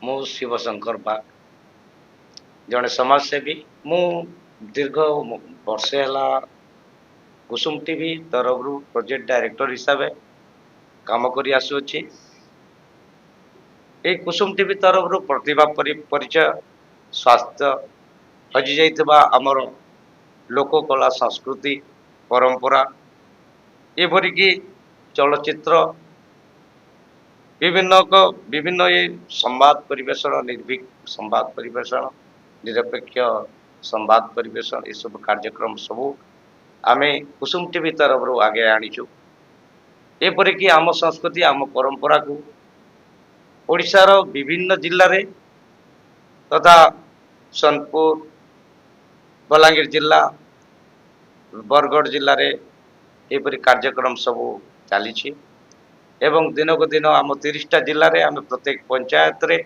ମୁଁ ଶିବଶଙ୍କର ବାଗ ଜଣେ ସମାଜସେବୀ। ମୁଁ ଦୀର୍ଘ ବର୍ଷେ ହେଲା କୁସୁମ ଟିଭି ତରଫରୁ ପ୍ରୋଜେକ୍ଟ ଡାଇରେକ୍ଟର ହିସାବରେ କାମ କରି ଆସୁଅଛି। এই କୁସୁମ ଟିଭି ତରଫରୁ ପ୍ରତିଭା ପରିଚୟ, ସ୍ୱାସ୍ଥ୍ୟ, ହଜିଯାଇଥିବା ଆମର ଲୋକକଳା ସଂସ୍କୃତି ପରମ୍ପରା, ଏପରିକି ଚଳଚ୍ଚିତ୍ର ବିଭିନ୍ନ ଏ ସମ୍ବାଦ ପରିବେଷଣ, ନିର୍ଭୀକ ସମ୍ବାଦ ପରିବେଷଣ, ନିରପେକ୍ଷ ସମ୍ବାଦ ପରିବେଷଣ, ଏସବୁ କାର୍ଯ୍ୟକ୍ରମ ସବୁ ଆମେ କୁସୁମ ଟିଭି ତରଫରୁ ଆଗେ ଆଣିଛୁ। ଏପରିକି ଆମ ସଂସ୍କୃତି, ଆମ ପରମ୍ପରାକୁ ଓଡ଼ିଶାର ବିଭିନ୍ନ ଜିଲ୍ଲାରେ ତଥା ସୋନପୁର, ବଲାଙ୍ଗୀର ଜିଲ୍ଲା, ବରଗଡ଼ ଜିଲ୍ଲାରେ ଏପରି କାର୍ଯ୍ୟକ୍ରମ ସବୁ ଚାଲିଛି ଏବଂ ଦିନକୁ ଦିନ ଆମ 30ଟା ଜିଲ୍ଲାରେ ଆମେ ପ୍ରତ୍ୟେକ ପଞ୍ଚାୟତରେ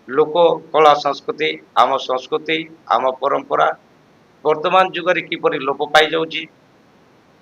ଲୋକ କଳା ସଂସ୍କୃତି, ଆମ ସଂସ୍କୃତି, ଆମ ପରମ୍ପରା ବର୍ତ୍ତମାନ ଯୁଗରେ କିପରି ଲୋପ ପାଇଯାଉଛି,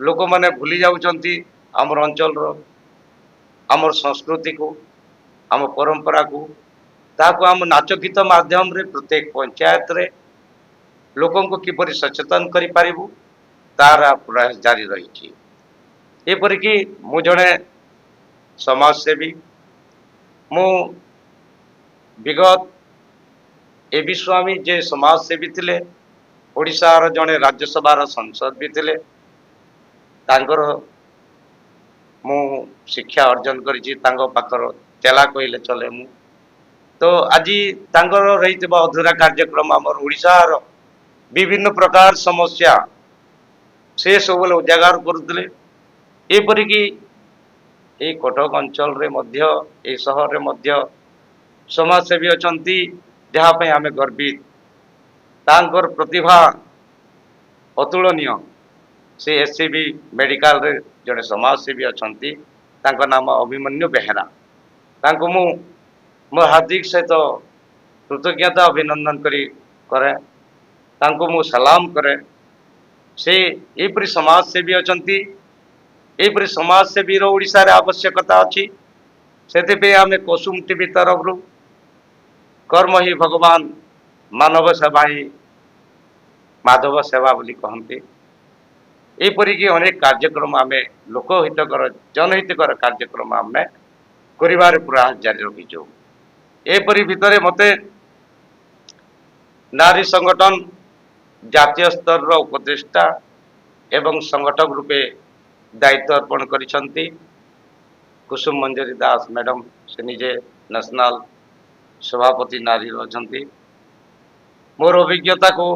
ଲୋକମାନେ ଭୁଲି ଯାଉଛନ୍ତି ଆମର ଅଞ୍ଚଳର ଆମର ସଂସ୍କୃତିକୁ, ଆମ ପରମ୍ପରାକୁ, ତାହାକୁ ଆମ ନାଚ ଗୀତ ମାଧ୍ୟମରେ ପ୍ରତ୍ୟେକ ପଞ୍ଚାୟତରେ ଲୋକଙ୍କୁ କିପରି ସଚେତନ କରିପାରିବୁ ତାର ପ୍ରୟାସ ଜାରି ରହିଛି। ଏପରିକି ମୁଁ ଜଣେ ସମାଜସେବୀ। ମୁଁ ବିଗତ এবি ସ୍ୱାମୀ ଯେ ସମାଜସେବୀ ଥିଲେ, ଓଡ଼ିଶାର ଜଣେ ରାଜ୍ୟସଭାର ସଂସଦ ବି ଥିଲେ, ତାଙ୍କର ମୁଁ ଶିକ୍ଷା ଅର୍ଜନ କରିଛି, ତାଙ୍କ ପାଖର ଚେଲା କହିଲେ ଚଲେ। ମୁଁ ତ ଆଜି ତାଙ୍କର ରହିଥିବା ଅଧୁରା କାର୍ଯ୍ୟକ୍ରମ ଆମର ଓଡ଼ିଶାର ବିଭିନ୍ନ ପ୍ରକାର ସମସ୍ୟା ସେ ସବୁବେଳେ ଉଜାଗର କରୁଥିଲେ। ଏପରିକି এই କଟକ ଅଞ୍ଚଳରେ ମଧ୍ୟ, এই ସହରରେ ମଧ୍ୟ ସମାଜସେବୀ ଅଛନ୍ତି ଯାହା ପାଇଁ ଆମେ ଗର୍ବିତ। ତାଙ୍କର ପ୍ରତିଭା ଅତୁଳନୀୟ। ସେ ଏସସିବି ମେଡିକାଲରେ ଜଣେ ସମାଜସେବୀ ଅଛନ୍ତି, ତାଙ୍କ ନାମ ଅଭିମନ୍ୟୁ ବେହେରା। ତାଙ୍କୁ ମୁଁ ମୋ ହାର୍ଦ୍ଦିକ ସହିତ କୃତଜ୍ଞତା ଅଭିନନ୍ଦନ କରେ, ତାଙ୍କୁ ମୁଁ ସଲାମ କରେ। ସେ ଏପରି ସମାଜସେବୀ ଅଛନ୍ତି, ଏପରି ସମାଜସେବୀର ଓଡ଼ିଶାରେ ଆବଶ୍ୟକତା ଅଛି। ସେଥିପାଇଁ ଆମେ କୁସୁମ ଟିଭି ତରଫରୁ କର୍ମ ହିଁ ଭଗବାନ, ମାନବ ସେବା ହିଁ ମାଧବ ସେବା ବୋଲି କହନ୍ତି। ଏପରିକି ଅନେକ କାର୍ଯ୍ୟକ୍ରମ ଆମେ ଲୋକହିତକର, ଜନହିତକର କାର୍ଯ୍ୟକ୍ରମ ଆମେ କରିବାର ପ୍ରୟାସ ଜାରି ରଖିଛୁ। ଏପରି ଭିତରେ ମୋତେ ନାରୀ ସଂଗଠନ ଜାତୀୟ ସ୍ତରର ଉପଦେଷ୍ଟା ଏବଂ ସଂଗଠକ ରୂପେ ଦାୟିତ୍ୱ ଅର୍ପଣ କରିଛନ୍ତି କୁସୁମ ମଞ୍ଜରୀ ଦାସ ମ୍ୟାଡ଼ାମ। ସେ ନିଜେ ନ୍ୟାସନାଲ ସଭାପତି ନାରୀ ଅଛନ୍ତି। ମୋର ଅଭିଜ୍ଞତାକୁ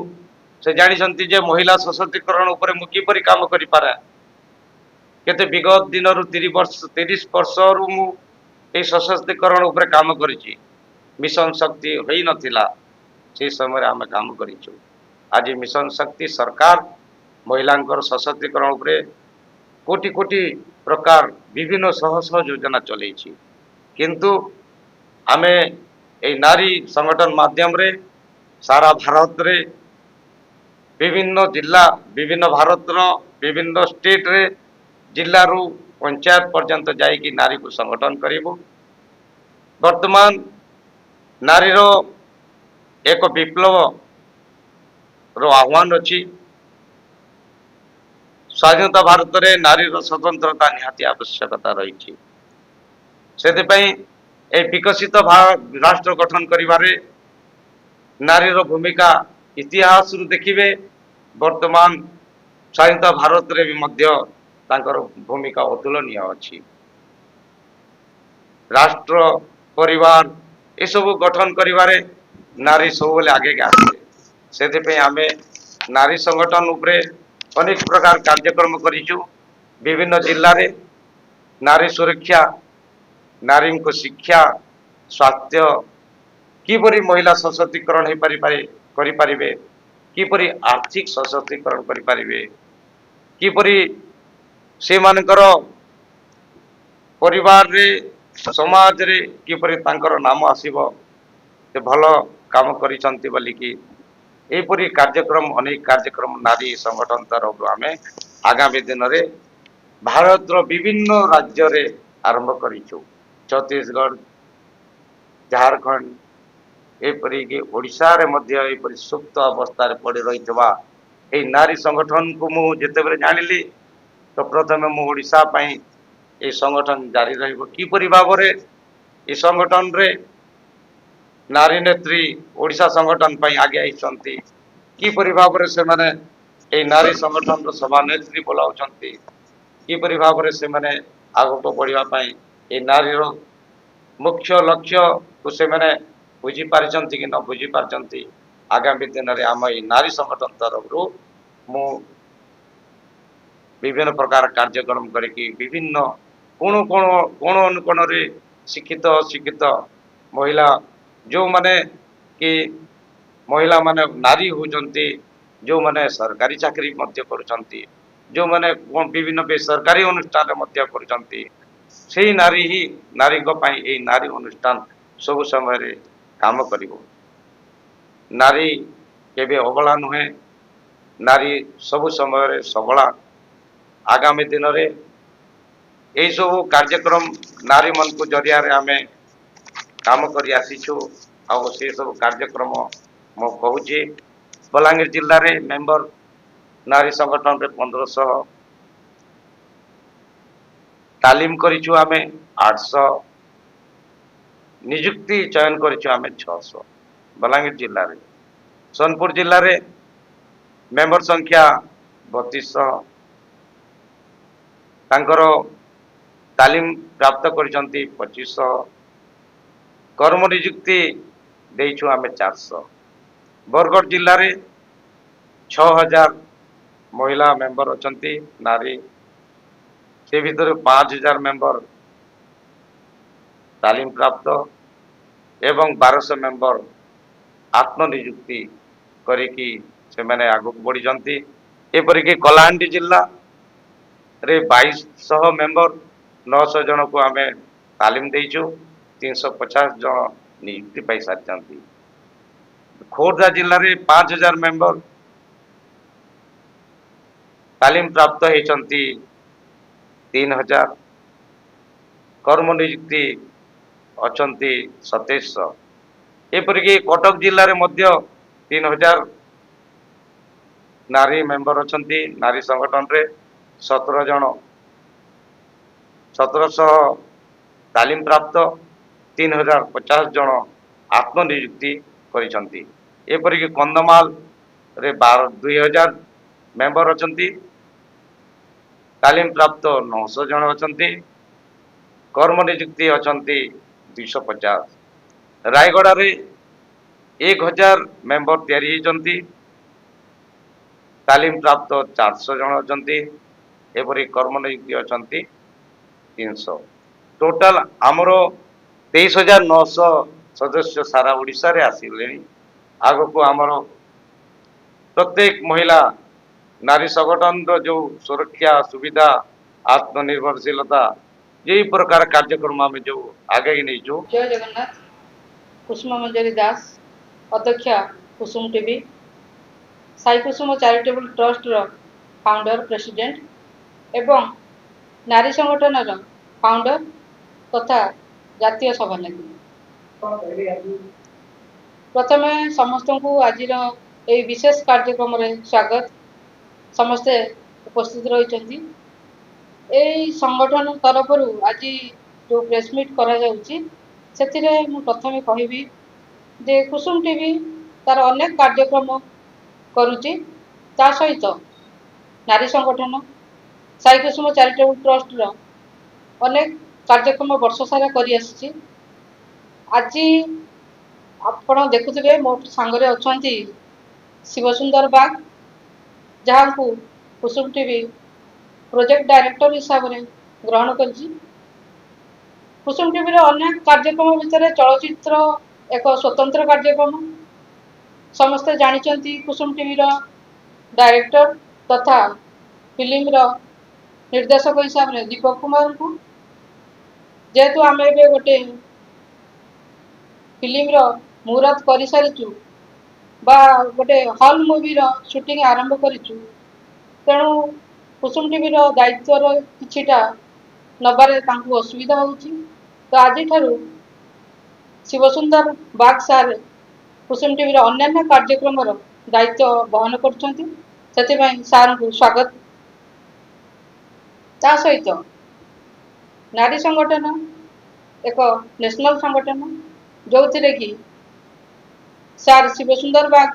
ସେ ଜାଣିଛନ୍ତି ଯେ ମହିଳା ସଶକ୍ତିକରଣ ଉପରେ ମୁଁ କିପରି କାମ କରିପାରେ। କେତେ ବିଗତ ଦିନରୁ 30 ବର୍ଷରୁ ମୁଁ এই ସଶକ୍ତିକରଣ ଉପରେ କାମ କରିଛି। ମିଶନ ଶକ୍ତି ହୋଇନଥିଲା, সেই ସମୟରେ ଆମେ କାମ କରିଛୁ। ଆଜି ମିଶନ ଶକ୍ତି ସରକାର ମହିଳାଙ୍କର ସଶକ୍ତିକରଣ ଉପରେ କୋଟି କୋଟି ପ୍ରକାର ବିଭିନ୍ନ ଶହ ଶହ ଯୋଜନା ଚଲେଇଛି। କିନ୍ତୁ ଆମେ এই ନାରୀ ସଂଗଠନ ମାଧ୍ୟମରେ ସାରା ଭାରତରେ ବିଭିନ୍ନ ଜିଲ୍ଲା, ବିଭିନ୍ନ ଭାରତର ବିଭିନ୍ନ ଷ୍ଟେଟରେ, ଜିଲ୍ଲାରୁ ପଞ୍ଚାୟତ ପର୍ଯ୍ୟନ୍ତ ଯାଇକି ନାରୀକୁ ସଂଗଠନ କରିବୁ। ବର୍ତ୍ତମାନ ନାରୀର ଏକ ବିପ୍ଳବର ଆହ୍ୱାନ ଅଛି। ସ୍ୱାଧୀନତା ଭାରତରେ ନାରୀର ସ୍ୱତନ୍ତ୍ରତା ନିହାତି ଆବଶ୍ୟକତା ରହିଛି। ସେଥିପାଇଁ এই ବିକଶିତ ରାଷ୍ଟ୍ର ଗଠନ କରିବାରେ ନାରୀର ଭୂମିକା ଇତିହାସରୁ ଦେଖିବେ, ବର୍ତ୍ତମାନ ସ୍ୱାଧୀନତା ଭାରତରେ ବି ମଧ୍ୟ ତାଙ୍କର ଭୂମିକା ଅତୁଳନୀୟ ଅଛି। ରାଷ୍ଟ୍ର, ପରିବାର ଏସବୁ ଗଠନ କରିବାରେ ନାରୀ ସବୁବେଳେ ଆଗେଇ ଆସେ। ସେଥିପାଇଁ ଆମେ ନାରୀ ସଂଗଠନ ଉପରେ ଅନେକ ପ୍ରକାର କାର୍ଯ୍ୟକ୍ରମ କରିଛୁ। ବିଭିନ୍ନ ଜିଲ୍ଲାରେ ନାରୀ ସୁରକ୍ଷା, ନାରୀଙ୍କୁ ଶିକ୍ଷା, ସ୍ୱାସ୍ଥ୍ୟ, କିପରି ମହିଳା ସଶକ୍ତିକରଣ କରିପାରିବେ, କିପରି ଆର୍ଥିକ ସଶକ୍ତିକରଣ କରିପାରିବେ, କିପରି ସେମାନଙ୍କର ପରିବାରରେ, ସମାଜରେ କିପରି ତାଙ୍କର ନାମ ଆସିବ, ସେ ଭଲ କାମ କରିଛନ୍ତି ବୋଲିକି ଏହିପରି କାର୍ଯ୍ୟକ୍ରମ, ଅନେକ କାର୍ଯ୍ୟକ୍ରମ ନାରୀ ସଂଗଠନ ତରଫରୁ ଆମେ ଆଗାମୀ ଦିନରେ ଭାରତର ବିଭିନ୍ନ ରାଜ୍ୟରେ ଆରମ୍ଭ କରିଛୁ। ଛତିଶଗଡ଼, झारखंड एपरिक ओडिशा रे मध्य एपरि सुप्त अवस्था पड़ी रही नारी संगठन को मु जिते जानिली तो प्रथम मु ओडिशा पई ए संगठन जारी रहिबो किपरि भाव रे ए संगठन रे नारी नेत्री ओडिशा संगठन पई आगे आइछंती किपरि भाव रे से माने ए नारी संगठन रो सभानेत्री बोलाउछंती किपरि भाव रे से माने आगको बढ़िया पई ए नारी रो मुख्य लक्ष्य को से माने बुझी पारिछंती कि न बुझी पारिछंती आगामी दिन रे हम ए नारी संगठन तरफ रो मु विभिन्न प्रकार कार्यक्रम करके विभिन्न कोण कोण कोण अनुकोण रे शिक्षित अशिक्षित महिला जो माने कि महिला माने नारी होचंती जो माने सरकारी चाकरी मध्य करूचंती जो माने विभिन्न बेसरकारी अनुष्ठान मध्य करूचंती सेही नारी ही नारी को पाई ए नारी अनुष्ठान सब समय रे काम करिवो नारी केबे अबला नुहे नारी सब समय रे सबला आगामी दिन रे यही सब कार्यक्रम नारी मन को जरिया रे आमे काम करी आसीछु आ से सब कार्यक्रम मो कहूची बलांगीर जिल्ला रे मेंबर नारी संगठन रे 1500 तालीम करिछु आमे 800 नियुक्ति चयन करिछु आमे 600 बलांगीर जिल्ला रे सोनपुर जिल्ला रे मेंबर संख्या 3200 तांकर तालीम प्राप्त करिसंती 2500 कर्म नियुक्ति देइछु आमे 400 बरगढ़ जिल्ला रे 6000 महिला मेंबर अछंती नारी से भीतर 5000 मेंबर तालीम प्राप्त एवं 1200 मेंबर आत्मनियुक्ति करिकी से माने आगु बढ़ी जंती एपरिक कलाहांडी जिल्ला रे 2200 मेंबर 900 जन को आमे तालीम देइछु 350 जन नियुक्ति पाई सारी खोर्धा जिल्ला रे 5000 मेंबर तालीम प्राप्त होती 3000 कर्म नियुक्ति अछंती 2700 एपरिक कटक जिल्ला रे मध्य 3000 नारी मेंबर अछंती नारी संगठन रे 17 जन 1700 तालीम प्राप्त 3050 जन आत्मनियुक्ति करिसंती एपरिक कंदमाल रे 2000 मेंबर अछंती तालीम प्राप्त 900 जन अछंती कर्म नियुक्ति अछंती 250 रायगड़ा रे 1000 मेंबर तैयारी होइचंती तालीम प्राप्त 400 जन अछंती एपरि कर्म नियुक्ति अछंती 300 टोटल आमर 23900 सदस्य सारा ओडिशा रे आसिले आग को आमर प्रत्येक महिला नारी संगठन रो जो सुरक्षा सुविधा आत्मनिर्भरशीलता यही प्रकार कार्यक्रम आम जो आगे नहीं जो जय जगन्नाथ कुसुम मंजरी दास अध्यक्षा कुसुम टीवी साई कुसुम चैरिटेबल ट्रस्ट रो फाउंडर प्रेसिडेंट एवं नारी संगठन रो फाउंडर तथा जातीय सभानेत्री प्रथम समस्त को आज ये विशेष कार्यक्रम रे स्वागत समस्ते उपस्थित रही संगठन तरफ आज जो प्रेसमिट करा प्रथम कहबी जे कुसुम टीवी तार अनेक कार्यक्रम करुच्ची ता सहित नारी संगठन साई कुसुम चैरिटेबल ट्रस्ट रो अनेक कार्यक्रम वर्ष सारा करी आसी आज आपण देखुवे मो सांगरे अछंती शिवसुंदर बाग जहाँ को कुसुम टीवी प्रोजेक्ट डायरेक्टर हिसाब से ग्रहण कर कुसुम टीवी अनेक कार्यक्रम भितर चलचित्र एक स्वतंत्र कार्यक्रम समस्ते जानते कुसुम टीवी डायरेक्टर तथा फिल्म निर्देशक हिसाब से दीपक कुमार को जेहेतु आम ए गोटे फिल्म मुहूर्त कर सारीचु बा गोटे हल मूवी शूटिंग आरंभ करूँ तेणु कुसुम टीवी दायित्व किछिटा नबारे असुविधा होउची तो आज ଶିବସୁନ୍ଦର ବାଗ ସାର୍ କୁସୁମ ଟିଭିର ଅନ୍ୟାନ୍ୟ କାର୍ଯ୍ୟକ୍ରମର ଦାୟିତ୍ୱ ବହନ କରୁଛନ୍ତି, ସେଥିପାଇଁ ସାର୍ଙ୍କୁ ସ୍ୱାଗତ। ତା ସହିତ ନାରୀ ସଂଗଠନ ଏକ ନ୍ୟାସନାଲ ସଂଗଠନ, ଯେଉଁଥିରେ କି ସାର୍ ଶିବସୁନ୍ଦର ବାଗ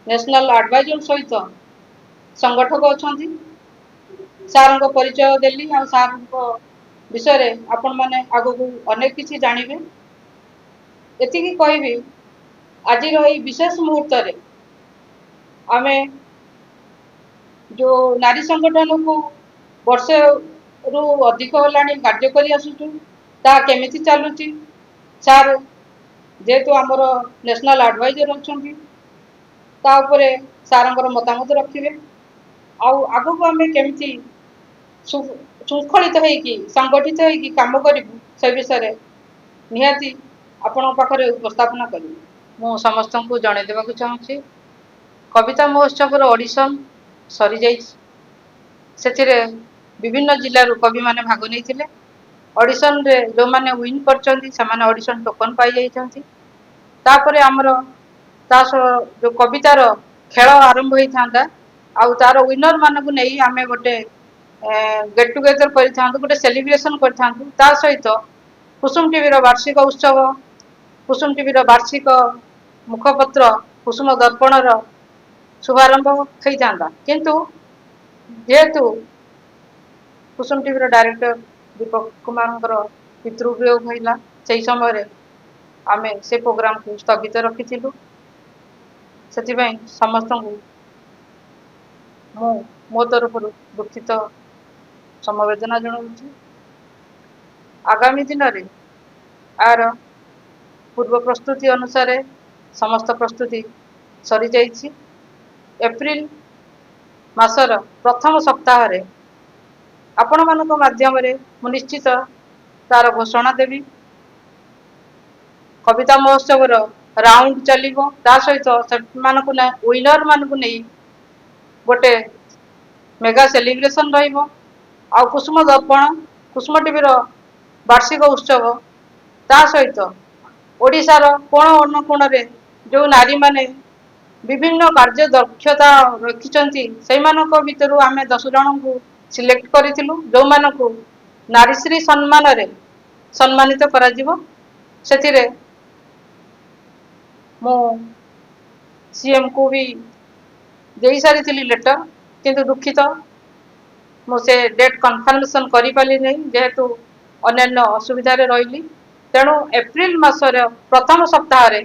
ନ୍ୟାସନାଲ ଆଡଭାଇଜର ସହିତ ସଂଗଠକ ଅଛନ୍ତି। ସାର୍ଙ୍କ ପରିଚୟ ଦେଲି, ଆଉ ସାର୍ଙ୍କ ବିଷୟରେ ଆପଣମାନେ ଆଗକୁ ଅନେକ କିଛି ଜାଣିବେ। ଏତିକି କହିବି, ଆଜିର ଏହି ବିଶେଷ ମୁହୂର୍ତ୍ତରେ ଆମେ ଯେଉଁ ନାରୀ ସଂଗଠନକୁ ବର୍ଷେରୁ ଅଧିକ ହେଲାଣି କାର୍ଯ୍ୟ କରି ଆସୁଛୁ, ତାହା କେମିତି ଚାଲୁଛି, ସାର୍ ଯେହେତୁ ଆମର ନ୍ୟାସନାଲ ଆଡଭାଇଜର ଅଛନ୍ତି, ତା ଉପରେ ସାର୍ଙ୍କର ମତାମତ ରଖିବେ। ଆଉ ଆଗକୁ ଆମେ କେମିତି ଶୃଙ୍ଖଳିତ ହେଇକି ସଂଗଠିତ ହେଇକି କାମ କରିବୁ, ସେ ବିଷୟରେ ନିହାତି ଆପଣଙ୍କ ପାଖରେ ଉପସ୍ଥାପନା କରିବି। ମୁଁ ସମସ୍ତଙ୍କୁ ଜଣାଇ ଦେବାକୁ ଚାହୁଁଛି, କବିତା ମହୋତ୍ସବର ଅଡ଼ିସନ୍ ସରିଯାଇଛି। ସେଥିରେ ବିଭିନ୍ନ ଜିଲ୍ଲାରୁ କବିମାନେ ଭାଗ ନେଇଥିଲେ। ଅଡ଼ିସନରେ ଯେଉଁମାନେ ୱିନ୍ କରିଛନ୍ତି ସେମାନେ ଅଡ଼ିସନ୍ ଟୋକନ୍ ପାଇଯାଇଛନ୍ତି। ତାପରେ ଆମର ତା ସହ ଯେଉଁ କବିତାର ଖେଳ ଆରମ୍ଭ ହେଇଥାନ୍ତା, ଆଉ ତାର ୱିନର ମାନଙ୍କୁ ନେଇ ଆମେ ଗୋଟେ ଗେଟ୍ ଟୁଗେଦର କରିଥାନ୍ତୁ, ଗୋଟେ ସେଲିବ୍ରେସନ କରିଥାନ୍ତୁ। ତା ସହିତ କୁସୁମ ଟିଭିର ବାର୍ଷିକ ଉତ୍ସବ, କୁସୁମ ଟିଭିର ବାର୍ଷିକ ମୁଖପତ୍ର କୁସୁମ ଦର୍ପଣର ଶୁଭାରମ୍ଭ ହେଇଥାନ୍ତା, କିନ୍ତୁ ଯେହେତୁ କୁସୁମ ଟିଭିର ଡାଇରେକ୍ଟର ଦୀପକ କୁମାରଙ୍କର ପିତୃବିୟୋଗ ହେଲା, ସେହି ସମୟରେ ଆମେ ସେ ପ୍ରୋଗ୍ରାମକୁ ସ୍ଥଗିତ ରଖିଥିଲୁ। ସେଥିପାଇଁ ସମସ୍ତଙ୍କୁ ମୁଁ ମୋ ତରଫରୁ ଦୁଃଖିତ ସମବେଦନା ଜଣାଉଛି। ଆଗାମୀ ଦିନରେ ଆର ପୂର୍ବ ପ୍ରସ୍ତୁତି ଅନୁସାରେ ସମସ୍ତ ପ୍ରସ୍ତୁତି ସରିଯାଇଛି। ଏପ୍ରିଲ ମାସର ପ୍ରଥମ ସପ୍ତାହରେ ଆପଣମାନଙ୍କ ମାଧ୍ୟମରେ ମୁଁ ନିଶ୍ଚିତ ତାର ଘୋଷଣା ଦେବି। କବିତା ମହୋତ୍ସବର ରାଉଣ୍ଡ ଚାଲିବ, ତା ସହିତ ସେମାନଙ୍କୁ ୱିନର ମାନଙ୍କୁ ନେଇ ଗୋଟେ ମେଗା ସେଲିବ୍ରେସନ ରହିବ। ଆଉ କୁସୁମ ଦର୍ପଣ, କୁସୁମ ଟିଭିର ବାର୍ଷିକ ଉତ୍ସବ, ତା ସହିତ ଓଡ଼ିଶାର କୋଣ ଅନୁକୋଣରେ ଯେଉଁ ନାରୀମାନେ ବିଭିନ୍ନ କାର୍ଯ୍ୟ ଦକ୍ଷତା ରଖିଛନ୍ତି, ସେଇମାନଙ୍କ ଭିତରୁ ଆମେ 10 ଜଣଙ୍କୁ ସିଲେକ୍ଟ କରିଥିଲୁ, ଯେଉଁମାନଙ୍କୁ ନାରୀଶ୍ରୀ ସମ୍ମାନରେ ସମ୍ମାନିତ କରାଯିବ। ସେଥିରେ ମୁଁ ସିଏମକୁ ବି ଦେଇ ସାରିଥିଲି ଲେଟର, କିନ୍ତୁ ଦୁଃଖିତ ମୁଁ ସେ ଡେଟ୍ କନଫର୍ମେସନ କରିପାରିଲି ନାହିଁ, ଯେହେତୁ ଅନ୍ୟାନ୍ୟ ଅସୁବିଧାରେ ରହିଲି। ତେଣୁ ଏପ୍ରିଲ ମାସର ପ୍ରଥମ ସପ୍ତାହରେ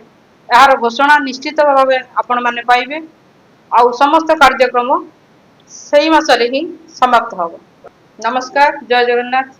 ଏହାର ଘୋଷଣା ନିଶ୍ଚିତ ଭାବେ ଆପଣମାନେ ପାଇବେ। ଆଉ ସମସ୍ତ କାର୍ଯ୍ୟକ୍ରମ ସେଇ ମାସରେ ହିଁ ସମାପ୍ତ ହେବ। ନମସ୍କାର, ଜୟ ଜଗନ୍ନାଥ।